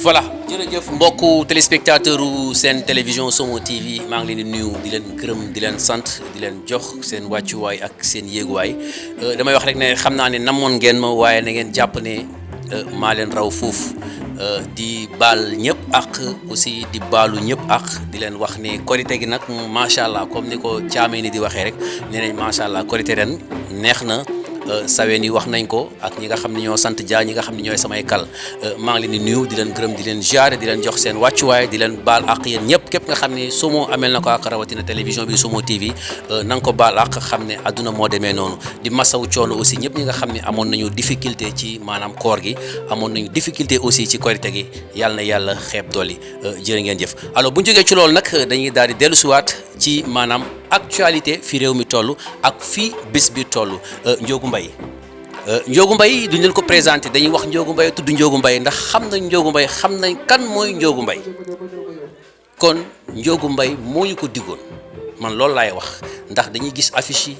voilà jërëjëf mbokku téléspectateur seen télévision Somo TV maa ngi leen di nuyu di leen gërëm di leen sant di leen jox seen wàccuwaay ak seen yéeguwaay damay wax rek ne xam naa ne namoon ngeen ma waaye na ngeen jàpp ne maa leen raw foofu di baal ñëpp ak aussi di baalu ñëpp ak di leen wax ne korité gi nag macha allah comme ni ko caamee ni di waxee rek nee nañ macha allah korité ren neex na. saween yi wax nañ ko ak ñi nga xam ne ñoo sant Dia ñi nga xam ne ñooy samay kal maa ngi leen di nuyu di leen gërëm di leen jaare di leen jox seen wàccuwaay di leen baal ak yéen ñëpp képp nga xam ne Somo amel na ko ak rawatina télévision bi Somo TV na nga ko baal ak xam ne adduna moo demee noonu di masawu coono aussi ñëpp ñi nga xam ne amoon nañu difficulté ci maanaam koor gi amoon nañu difficulté aussi ci korite gi yàlla na yàlla xeeb dooli jërë ngeen jëf alors bu ñu jógee ci loolu nag dañuy daal di dellusiwaat ci maanaam actualité fi réew mi toll ak fii bés bi toll Ndiogou Mbaye Ndiogou Mbaye duñ leen ko présenté dañuy wax Ndiogou Mbaye tudd Ndiogou Mbaye ndax xam nañ Ndiogou Mbaye xam nañ kan mooy Ndiogou Mbaye kon Ndiogou Mbaye moo ñu ko diggoon man loolu laay wax ndax dañuy gis affiche yi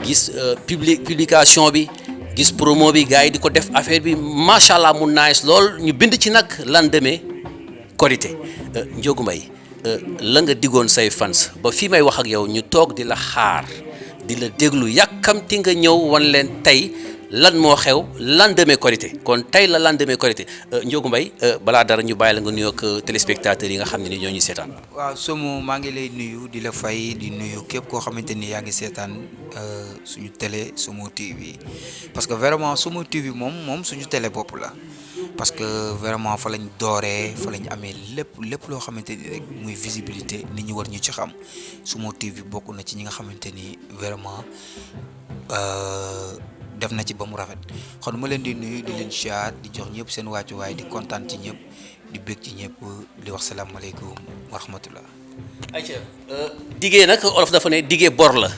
gis publication bi gis promo bi gars yi di ko def affaire bi macha allah mu nice lool ñu bind ci nag lendemain korité Ndiogou Mbaye la nga diggoon say fans ba fii may wax ak yow ñu toog di la xaar di la déglu yàkkamti nga ñëw wan leen tey lan moo xew lendemain korité kon tey la lendemain korité Ndiogou Mbaye balaa dara ñu bàyyi la nga nuyoo ak téléspectateurs yi nga xam ne ni ñoo ñu seetaan. waaw Somo maa ngi lay nuyu di la fay di nuyu képp koo xamante ni yaa ngi seetaan suñu télé Somo TV parce que vraiment Somo TV moom suñu télé bopp la. parce que vraiment fa lañ dooree fa lañ amee lépp loo xamante ni rek muy visibilité nit ñi war ñu ci xam Somo TV bokk na ci ñi nga xamante ni vraiment def na ci ba mu rafet kon ma leen di nuyu di leen siyaar di jox ñëpp seen wàccuwaay di kontaan ci ñëpp di bég ci ñëpp di wax salaamaaleykum wa rahmatullah. ayca diggee nag olof dafa ne diggee bor la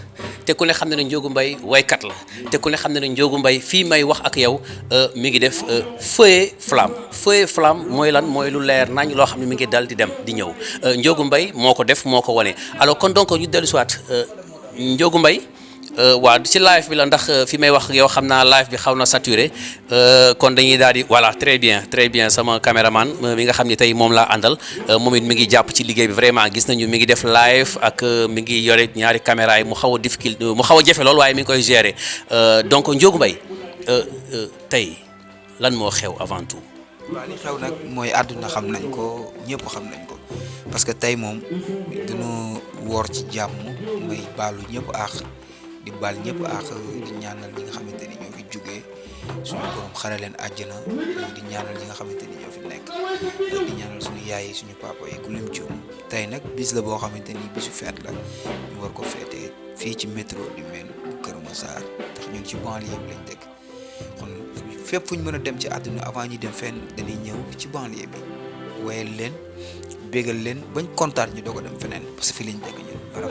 te ku ne xam ne ne Ndiogou Mbaye waykat la te ku ne xam ne ne Ndiogou Mbaye fii may wax ak yow mi ngi def feu et flamme mooy lan mooy lu leer nañ loo xam ne mi ngi dal di dem di ñëw Ndiogou Mbaye moo ko def moo ko wane alors kon donc ñu dellu si waat Ndiogou Mbaye waaw ci live bi la ndax fi may wax yow xam naa live bi xaw na saturé kon dañuy daal di voilà très bien sama caméraman mi nga xam ne tey moom laa àndal moom it mi ngi jàpp ci liggéey bi vraiment gis nañu mi ngi def live ak mi ngi yore ñaari caméra yi mu xaw a difficile mu xaw a jafe lool waaye mi ngi koy gérer donc Ndiogou Mbaye tey lan moo xew avant tout. waaw li xew nag mooy àdduna xam nañ ko ñëpp xam nañ ko parce que tey moom dañu woor ci jàmm may baalu ñëpp aax. di baal ñëpp ak di ñaanal ñi nga xamante ni ñoo fi jugee suñu borom xare leen àjjana di ñaanal ñi nga xamante ni ñoo fi nekk di ñaanal suñu yaay yi suñu papa yi ku lim juum tey nag bis la boo xamante ni bisu feet la ñu war ko feetee fii ci métro du Maine Kër Massar ndax ñun ci banlieue bi lañ dëkk kon fépp fu ñu mën a dem ci àdduna avant ñuy dem fenn dañuy ñëw ci banlieue bi wayal leen bégal leen bañ kontaan ñu doog a dem feneen parce que fii lañ dëkk ñun voilà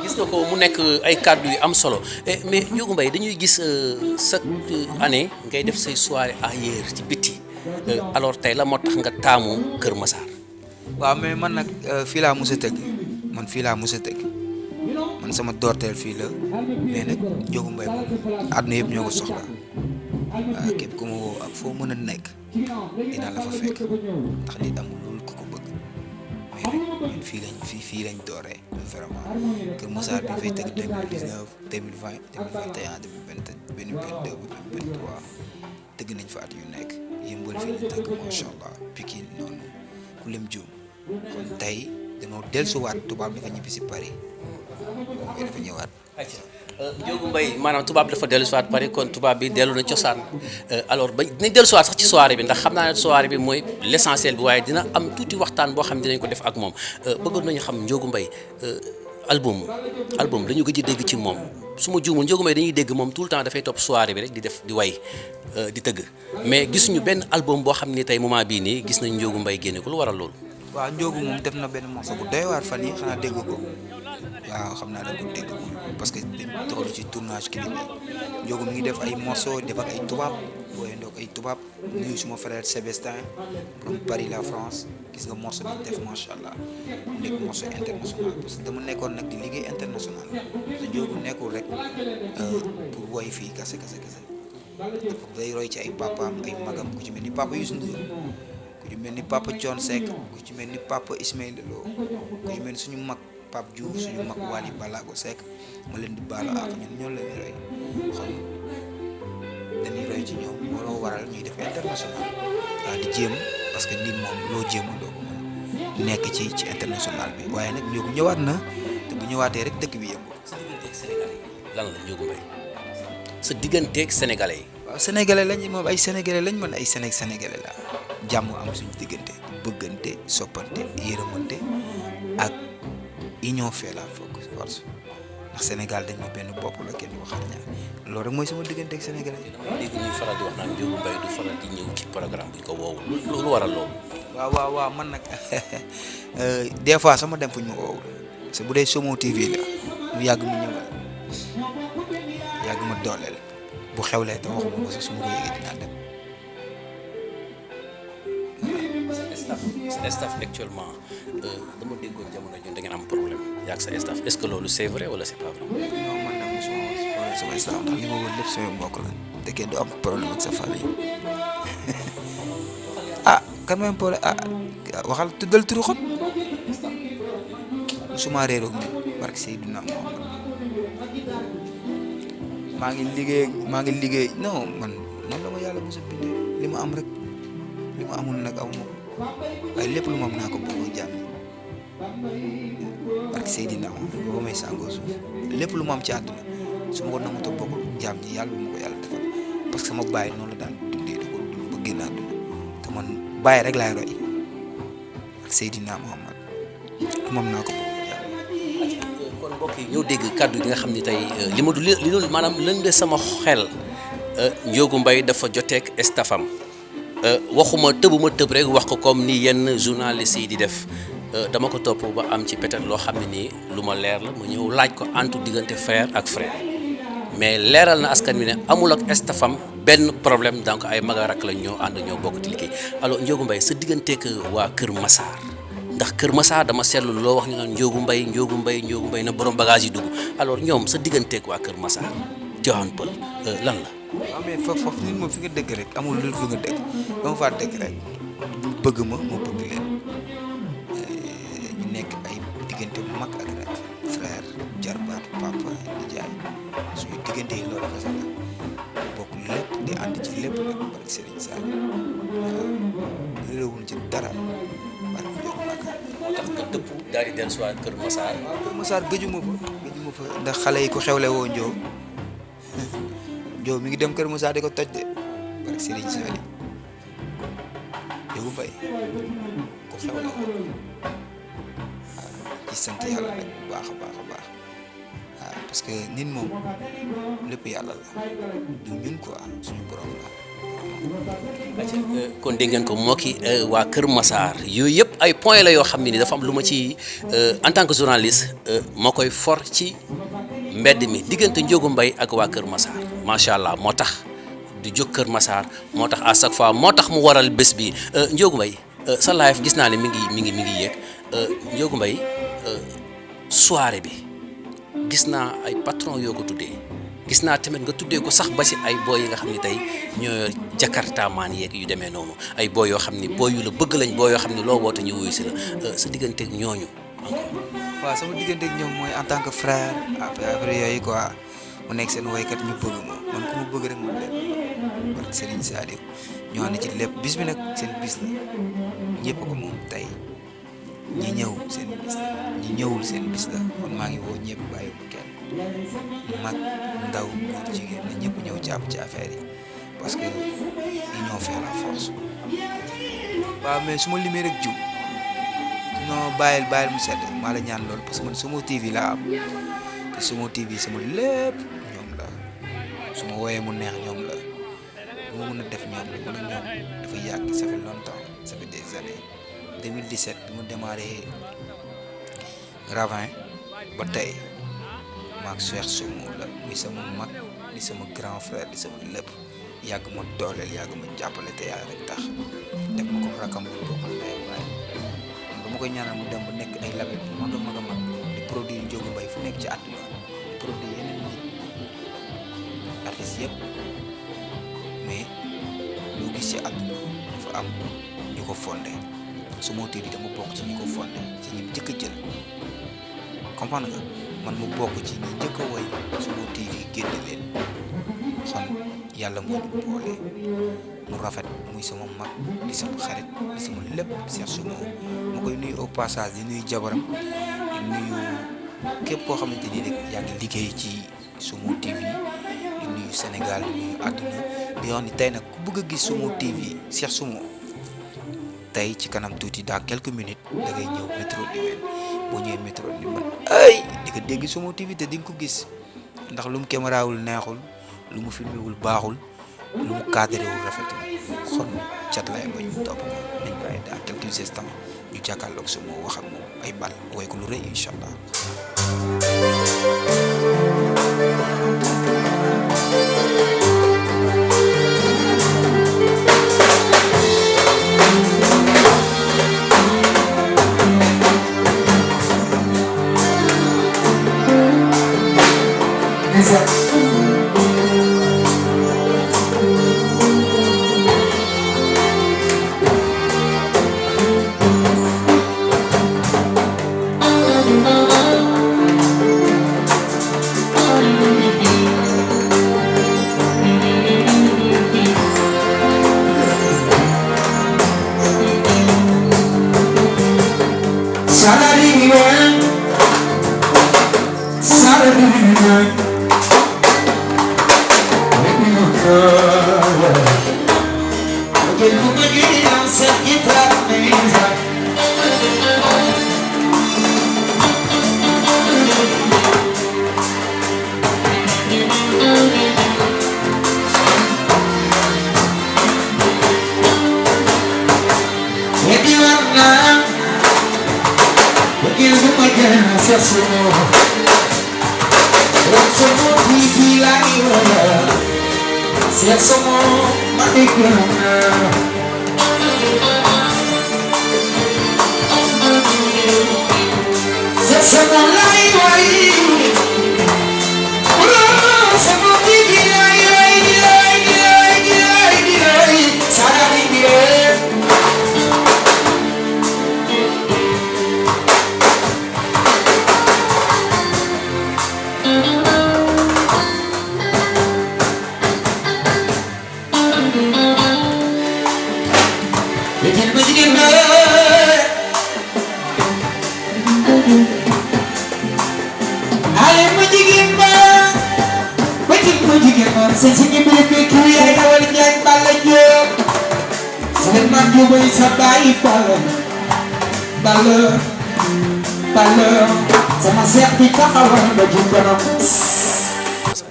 gis nga ko mu nekk ay kàddu yu am solo mais Ndiogou Mbaye dañuy gis chaque année ngay def say soirée ailleurs ci biti alors tey la moo tax nga taamu Kër Massar. waaw mais man nag fii laa mos a tëgg man sama doorteel fii la mais nag Ndiogou Mbaye moom àdduna yëpp ñoo ko soxla waaw képp ku ma woo ak foo mën a nekk dinaa la fa fekk ndax nit amul loolu ku ko bëgg mais nag ñun fii lañ dooree vraiment Kër Massar bi fay tëgg 2019 2020 2021 2022 2023 tëgg nañ fa at yu nekk yëmbal fii lañ tëgg macha allah Pikine noonu ku lim juum kon tey dañoo dellusiwaat tubaab dafa ñibbi si Paris mooy dafa ñëwaat. Ndiogou Mbaye maanaam tubaab dafa dellu siwaat Paris kon tubaab bi dellu na cosaan alors ba dinañ dellu siwaat sax ci soirée bi ndax xam naa ne soirée bi mooy l'essentiel bi waaye dina am tuuti waxtaan boo xam ne dinañ ko def ak moom bëggoon nañu xam Ndiogou Mbaye album dañu gëj a dégg ci moom su ma juumul Ndiogou Mbaye dañuy dégg moom tout le temps dafay topp soirée bi rek di def di way di tëgg mais gisuñu benn album boo xam ni tey moment bii nii gis nañ Ndiogou Mbaye génne ko lu waral loolu. waaw Ndiogou moom def na benn morceau bu doy waar fan yi xanaa dégg ko waaw xam naa da ko dégg ko parce que dañ toll ci tournage clip yi Ndiogou mi ngi def ay morceau def ak ay tubaab booy ndoog ay tubaab nuyu suma frère Sébastien borom Paris la France gis nga morceau bi def macha allah mu nekk morceau international parce que dama nekkoon nag di liggéey international te Ndiogou nekkul rek pour woy fii kase day roy ci ay papaam ay magam ku ci mel ni papa Youssou Ndour ku ci ci mel ni papa Thione Seck ku ci mel ni papa Ismaïla Lo ku ci mel ni suñu mag Pape Diouf suñu mag Wally Ballago Seck ma leen di baalu ak ñun ñoo leen di roy xam dañuy roy ci ñoom looloo waral ñuy def international waaw di jéem parce que nit moom loo jéemul doo ko mën nekk ci international bi waaye nag Ndiogou ñëwaat na te bu ñëwaatee rek dëkk bi yëngu. lan la Ndiogou Mbaye sa digganteeg sénégalais yi. waaw sénégalais lañ moom ay sénégalais lañ man ay sénégalais la jàmm am suñu diggante bëggante soppante yërëmante ak union fait la force ndax Sénégal dañ ma benn bopp la kenn waxal ñaar loolu rek mooy sama digganteeg sénégalais yi. léegi ñuy faral di wax naan Ndiogou Mbaye du faral di ñëw ci programme bu ñu ko woowul lu waral loolu. waaw man nag des fois sama dem fu ñu ma woowul parce que bu dee Somo TV la mu yàgg mu ñëwal yàgg ma dooleel bu xewlee te waxuma ko sax su ma ko yëgee dinaa dem. sa staff actuellement dama déggoon jamono jii da ngeen am problème yaa sa staff est-ce que loolu c'est vrai wala c'est pas vrai. non man nag mosuma problème sama staff ndax li ma wër lépp sama mbokk la te kenn du am problème ak sa famille kan may am problème waxal tuddal turu xot mosuma réeroog nit barke Seydina Muhammad maa ngi liggéey non man noonu la ma yàlla mos a bindee li ma am rek li ma amul nag aw ma ko waaye lépp lu ma am naa ko bëgg jàmm barke Seydina boo may sàngoo suuf lépp lu ma am ci àdduna su ma ko nangu te bokk jàmm ñi yàlla bu ma ko yàlla defal parce que sama baay noonu la daan dundee da ko dund ba génn àdduna te man baay rek laay roy ak Seydina Muhammad lu ma am naa ko bëgg kon mbokk yi ñoo dégg kàddu gi nga xam ni tey li ma du li loolu maanaam lënde sama xel Ndiogou Mbaye dafa joteeg staffam waxuma tëbuma tëb rek wax ko comme ni yenn journalistes yi di def dama ko topp ba am ci peut-être loo xam ne nii lu ma leer la ma ñëw laaj ko entre diggante frère ak frère mais leeral na askan wi ne amul ak staffam benn problème donc ay mag ak rak lañ ñoo ànd ñoo bokk di liggéey alors Ndiogou Mbaye sa digganteeg waa Kër Massar ndax Kër Massar dama seetlu loo wax ñu naan Ndiogou Mbaye na borom bagage yi dugg alors ñoom sa digganteeg waa Kër Massar Tivaouane Peulh lan la. waaw mais foofu nit moom fi nga dëgg rek amul lu fi nga dëgg dama faa dëgg rek bëgg ma bëgg leen ñu nekk ay diggante bu mag ak rek frère jarbaat papa nijaay suñu diggante yi loolu kese la bokk lépp di ànd ci lépp nag barke Serigne Sall réewul ci dara barke Ndiogou Mbaye moo tax nga dëpp daal di dellusiwaat Kër Massar. Kër Massar gëjuma fa ndax xale yi ko xewle woo Ndiogou mi ngi dem Kër Massar di ko toj de barke Serigne Sall Ndiogou Mbaye ku xewle woo waaw ci sant yàlla nag bu baax a baax waaw parce que nit moom lépp yàlla la du ñun quoi suñu borom la. kon dégg ngeen ko moo ki waa Kër Massar yooyu yëpp ay point la yoo xam ne ni dafa am lu ma ci en tant que journaliste moo koy for ci mbedd mi diggante Ndiogou Mbaye ak waa Kër Massar macha allah moo tax du jóg Kër Massar moo tax à chaque fois moo tax mu waral bés bi Ndiogou Mbaye sa live gis naa ne mi ngi yéeg Ndiogou Mbaye soirée bi gis naa ay patron yoo ko tuddee gis naa tamit nga tuddee ko sax ba si ay booy yi nga xam ne tey ñoo Jakarta maan yeeg yu demee noonu ay booy yoo xam ne booy yu la bëgg lañ booy yoo xam ne loo woote ñu wuyu si la sa digganteeg ñooñu encore. waaw sama digganteeg ñoom mooy en tant que frère après yooyu quoi mu nekk seen woykat ñu bëgg ma man ku ma bëgg rek man leen barke Serigne Saliou ñoo ne ci lépp bis bi nag seen bis la ñëpp ko moom tey ñi ñëw seen bis la ñi ñëwul seen bis la kon maa ngi woo ñëpp bàyyi bu kenn mag ndaw góor jigéen na ñëpp ñëw jàpp ci affaire yi parce que union fait la force waaw mais su ma limee rek jub non bàyyil mu sedd maa la ñaan loolu parce que man Somo TV laa am te Somo TV sama lépp ñoom la su ma wooyee mu neex ñoom la lu ma mën a def ñoom la mën a ñoom dafa yàgg ça fait longtemps ça fait des années 2017 bi mu démarré Ravin ba tey maag Cheikh Somo la muy sama mag di sama grand frère di sama lépp yàgg ma dooleel yàgg ma jàppale te yàlla rek tax def ma ko rakam bu bokkul ndey waaye dama koy ñaanal mu dem ba nekk ay label bu mag a mag di produit Ndiogou Mbaye fu nekk ci àdduna di produit yeneen nit artistes yëpp mais loo gis ci àdduna dafa am ñu ko fondé Sumo TV dama bokk ci ñu ko fondé ci ñi njëkk a jël comprendre nga man mu bokk ci ñi njëkk a woy Sumo TV génne leen kon yàlla moo ñu boole mu rafet muy sama mag di sama xarit di sama lépp Cheikh Sumo ma koy nuyu au passage di nuyu jabaram di nuyu képp koo xamante ni rek yaa ngi liggéey ci Sumo TV di nuyu Sénégal di nuyu àdduna di wax ni tey nag ku bëgg a gis Sumo TV Cheikh Sumo tey ci kanam tuuti dans quelques minutes da ngay ñëw métro di wen boo ñëwee métro di man ay di ko dégg Sumo TV te di nga ko gis ndax lu mu camérawul neexul lu mu filmewul baaxul lu mu cadréwul rafetul kon cat lay ba ñu topp ko dañ bàyyi dans quelques instants ñu jàkkaarloog Sumo wax ak moom ay bal woy ko lu rëy incha allah.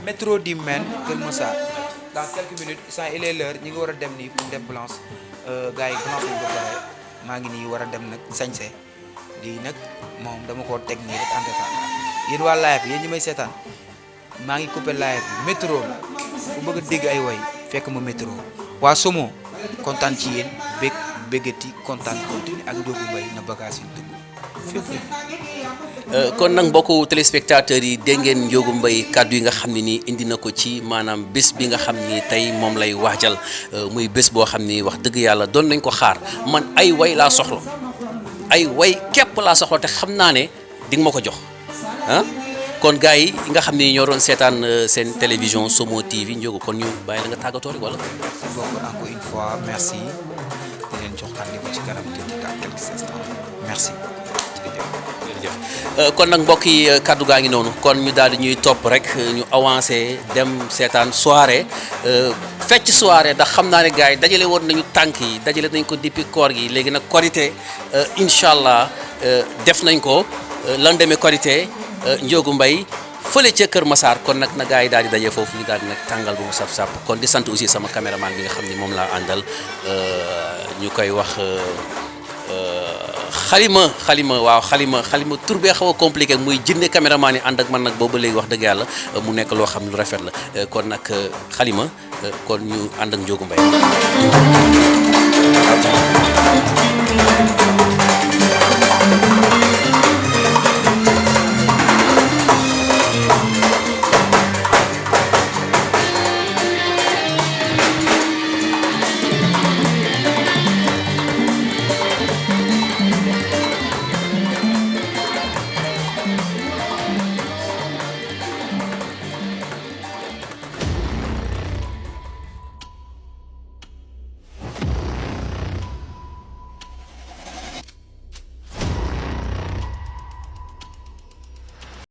Métro di men Kër Massar dans quelques minutes sans il est l'heure ñi ngi war a dem nii pour def blanche gars yi blanche lañ ko pare maa ngi nii war a dem nag sañse di nag moom dama koo teg nii rek entretien yéen waa live yéen ñi may seetaan maa ngi coupé live bi métro la ku bëgg a dégg ay woy fekk ma métro waa Sumo kontaan ci yéen béggati kontaan continue ak Ndiogou Mbaye na bagage yi dugg fépp kon nag mbokku téléspectateurs yi dégg ngeen Ndiogou Mbaye kàddu yi nga xam ne nii indi na ko ci maanaam bés bi nga xam ni tey moom lay waajal muy bés boo xam ni wax dëgg yàlla doon nañ ko xaar man ay way laa soxla ay way képp laa soxla te xam naa ne di nga ma ko jox ah kon gars yi nga xam ni ñoo doon seetaan seen télévision Sumo TV Ndiogou kon ñu bàyyi la nga tàggatoo rek wala. merci beaucoup encore une fois merci di leen jox rendez-vous ci kanam tuuti dans quelques instants merci kon nag mbokk yi kaddu gaa ngi noonu kon ñu daal di ñuy topp rek ñu avancé dem seetaan soirée fecc soirée ndax xam naa ne gars yi dajale woon nañu tànk yi dajale nañ ko depuis koor gi léegi nag korité incha allah def nañ ko lendemain korité Ndiogou Mbaye fële ca Kër Massar kon nag na gars yi daal di daje foofu ñu daal di nag tàngal bu mu saf-saf kon di sant aussi sama caméraman bi nga xam ni moom laa àndal ñu koy wax xalima waaw xalima tur bee xaw a compliqué muy jinne caméraman yi ànd ak man nag boobu léegi wax dëgg yàlla mu nekk loo xam lu rafet la kon nag xalima kon ñu ànd ak Ndiogou Mbaye